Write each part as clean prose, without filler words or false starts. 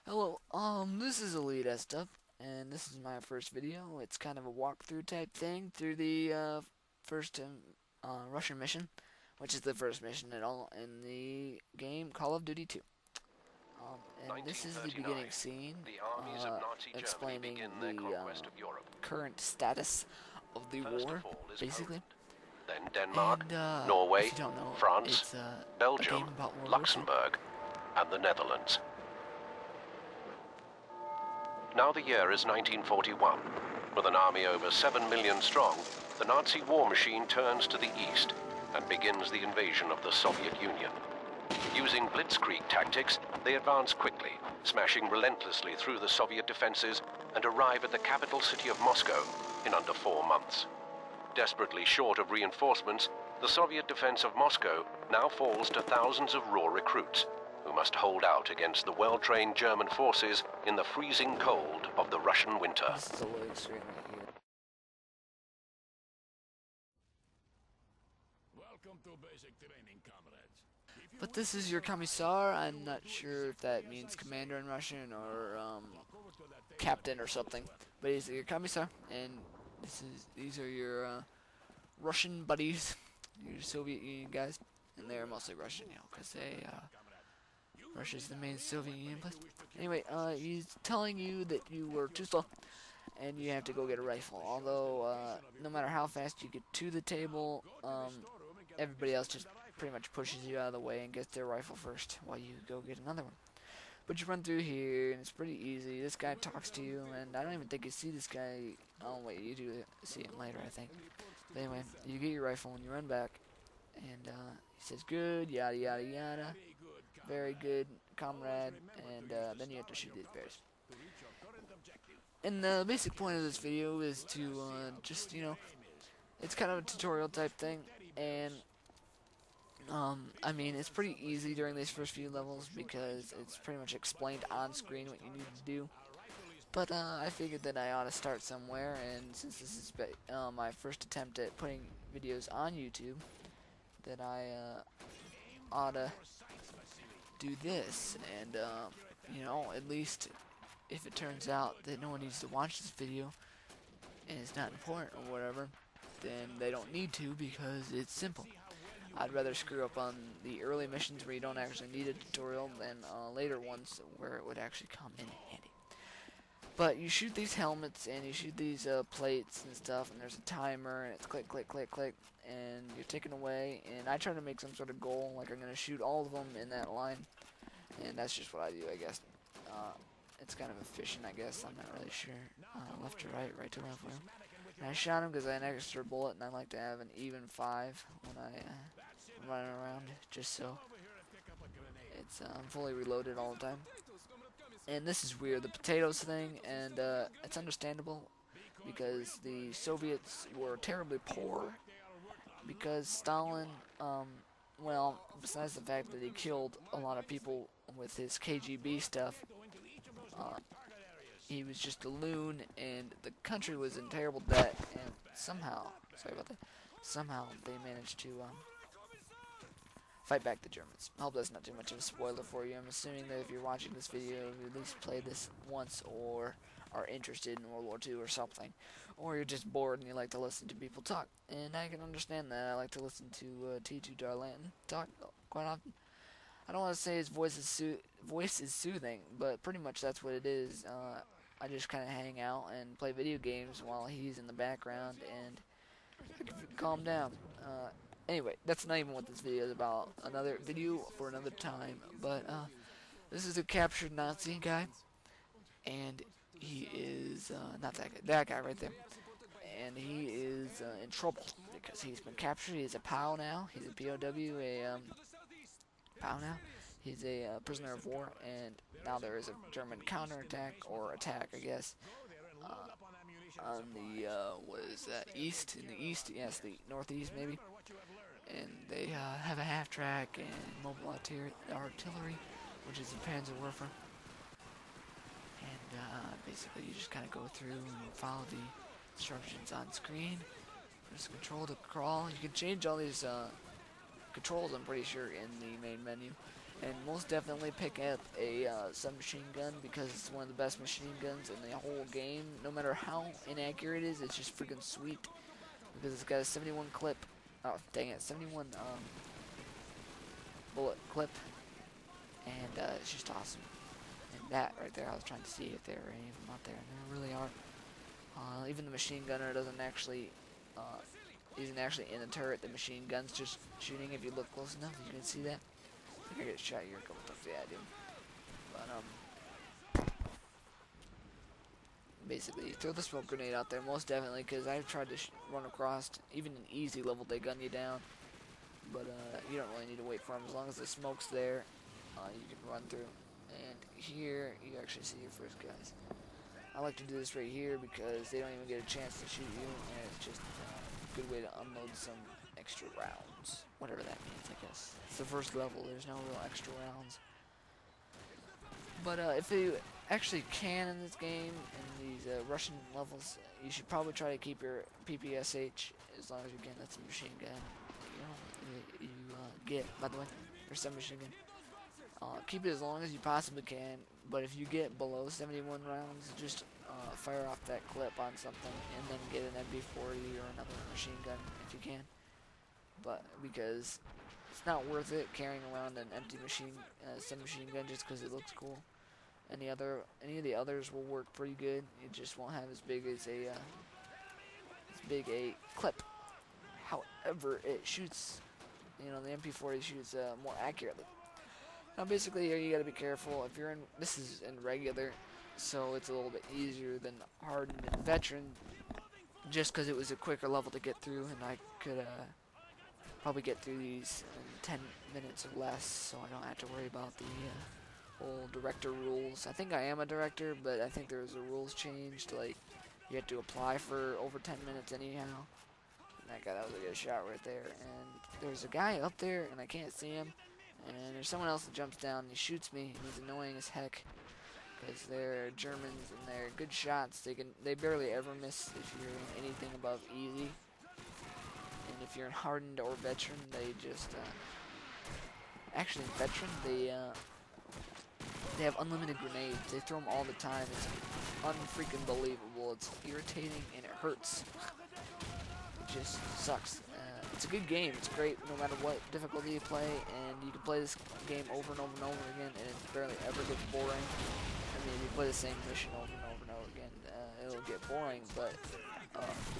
Hello, this is EliteEssDub, and this is my first video. It's kind of a walkthrough type thing through the first Russian mission, which is the first mission at all in the game Call of Duty 2. And this is the beginning scene, the armies of Nazi Germany explaining begin their the conquest of Europe. current status of the First war, of all is basically. Poland, then Denmark, And Norway, if you don't know, France, it's a Belgium, game about World War II. Luxembourg, and the Netherlands. Now the year is 1941. With an army over 7 million strong, the Nazi war machine turns to the east and begins the invasion of the Soviet Union. Using blitzkrieg tactics, they advance quickly, smashing relentlessly through the Soviet defenses and arrive at the capital city of Moscow in under 4 months. Desperately short of reinforcements, the Soviet defense of Moscow now falls to thousands of raw recruits who must hold out against the well-trained German forces in the freezing cold of the Russian winter. This is a loading screen right here. Welcome to basic training, comrades. But this is your commissar. I'm not sure if that means commander in Russian or captain or something. But he's your commissar, and these are your Russian buddies, your Soviet Union guys, and they're mostly Russian, because they Russia's the main Soviet Union place. Anyway, he's telling you that you were too slow, and you have to go get a rifle. Although, no matter how fast you get to the table, everybody else just pretty much pushes you out of the way and gets their rifle first while you go get another one. But you run through here, and it's pretty easy. This guy talks to you, and I don't even think you see this guy. Oh, wait, you do see him later, I think. But anyway, you get your rifle, and you run back, and he says, good, yada, yada, yada. Very good, comrade, and then you have to shoot these bears. And the basic point of this video is to just, it's kind of a tutorial type thing, and I mean, it's pretty easy during these first few levels because it's pretty much explained on screen what you need to do. But I figured that I ought to start somewhere, and since this is my first attempt at putting videos on YouTube, that I ought to do this. And at least if it turns out that no one needs to watch this video and it's not important or whatever, then they don't need to because it's simple. I'd rather screw up on the early missions where you don't actually need a tutorial than later ones where it would actually come in handy. But you shoot these helmets and you shoot these plates and stuff, and there's a timer, and it's click, click, click, click, and you're taken away. And I try to make some sort of goal, like I'm going to shoot all of them in that line, and that's just what I do, I guess. It's kind of efficient, I guess. I'm not really sure. Left to right, right to left. And I shot him because I had an extra bullet, and I like to have an even 5 when I running around, just so it's fully reloaded all the time. And this is weird, the potatoes thing, and it's understandable because the Soviets were terribly poor because Stalin, well, besides the fact that he killed a lot of people with his KGB stuff, he was just a loon, and the country was in terrible debt, and somehow, sorry about that, somehow they managed to fight back the Germans. I hope that's not too much of a spoiler for you. I'm assuming that if you're watching this video, you at least played this once or are interested in World War II or something. Or you're just bored and you like to listen to people talk. And I can understand that. I like to listen to T2 Darlanton talk quite often. I don't want to say his voice is soothing, but pretty much that's what it is. I just kind of hang out and play video games while he's in the background, and I can calm down. Anyway, that's not even what this video is about. Another video for another time. But this is a captured Nazi guy, and he is not that guy, that guy right there. And he is in trouble because he's been captured. He's a POW now. He's a POW, a POW now. He's a prisoner of war, and now there is a German counterattack or attack, I guess. On the what is that? East, in the east, yes, the northeast maybe. And they have a half-track and mobile artillery, which is a Panzerwerfer. And basically you just kind of go through and follow the instructions on screen. Press control to crawl. You can change all these controls, I'm pretty sure, in the main menu. And most definitely pick up a submachine gun because it's one of the best machine guns in the whole game. No matter how inaccurate it is, it's just freaking sweet because it's got a 71 clip. Oh, dang it, 71 bullet clip, and it's just awesome. And that right there, I was trying to see if there were any of them out there, and there really are. Even the machine gunner doesn't actually, isn't actually in the turret. The machine gun's just shooting. If you look close enough, you can see that. I think I get shot here a couple times. Yeah, I do. But basically, throw the smoke grenade out there, most definitely, because I've tried to run across even an easy level. They gun you down, but you don't really need to wait for them. As long as the smoke's there, you can run through. And here, you actually see your first guys. I like to do this right here because they don't even get a chance to shoot you, and it's just a good way to unload some extra rounds. Whatever that means, I guess. It's the first level, there's no real extra rounds. But if you actually can in this game, in these Russian levels, you should probably try to keep your PPSH as long as you can. That's a machine gun. You get, by the way, or submachine gun. Keep it as long as you possibly can, but if you get below 71 rounds, just fire off that clip on something and then get an MP40 or another machine gun if you can. But because it's not worth it carrying around an empty submachine gun just because it looks cool. Any of the others will work pretty good. It just won't have as big a clip. However, it shoots. You know, the MP40 shoots more accurately. Now basically here you gotta be careful. If you're in, this is in regular, so it's a little bit easier than hardened and veteran, just because it was a quicker level to get through, and I could probably get through these in 10 minutes or less, so I don't have to worry about the whole director rules. I think I am a director, but I think there's a rules changed, like you have to apply for over 10 minutes anyhow. And that was a good shot right there. And there's a guy up there, and I can't see him. And there's someone else that jumps down and he shoots me, and he's annoying as heck because they're Germans and they're good shots. They barely ever miss if you're in anything above easy. And if you're in hardened or veteran, they just actually veteran they have unlimited grenades. They throw them all the time. It's unfreaking believable. It's irritating and it hurts. It just sucks. It's a good game. It's great no matter what difficulty you play, and you can play this game over and over and over again, and it barely ever gets boring. I mean, if you play the same mission over and over and over again, it'll get boring, but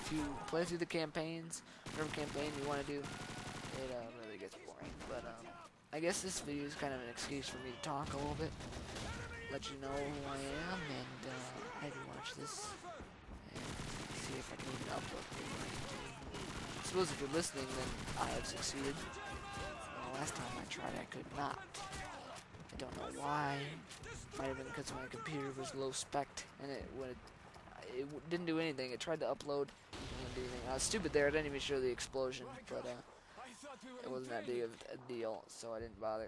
if you play through the campaigns, whatever campaign you want to do, it really gets boring. But I guess this video is kind of an excuse for me to talk a little bit, let you know who I am, and have you watch this, and see if I can even upload the video. I suppose if you're listening, then I have succeeded. Last time I tried, I could not. I don't know why. Might have been because my computer was low spec and it didn't do anything. It tried to upload, it didn't do anything. I was stupid there. I didn't even show the explosion, but it wasn't that big of a deal, so I didn't bother.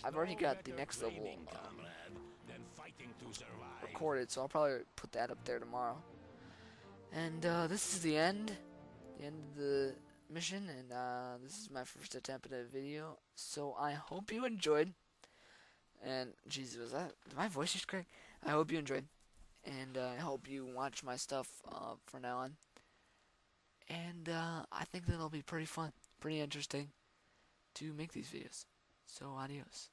I've already got the next level recorded, so I'll probably put that up there tomorrow. And this is the end of the mission, and this is my first attempt at a video, so I hope you enjoyed. And Jesus, was that, did my voice just crack? I hope you enjoyed, and I hope you watch my stuff from now on. And I think that it'll be pretty fun, pretty interesting to make these videos. So adios.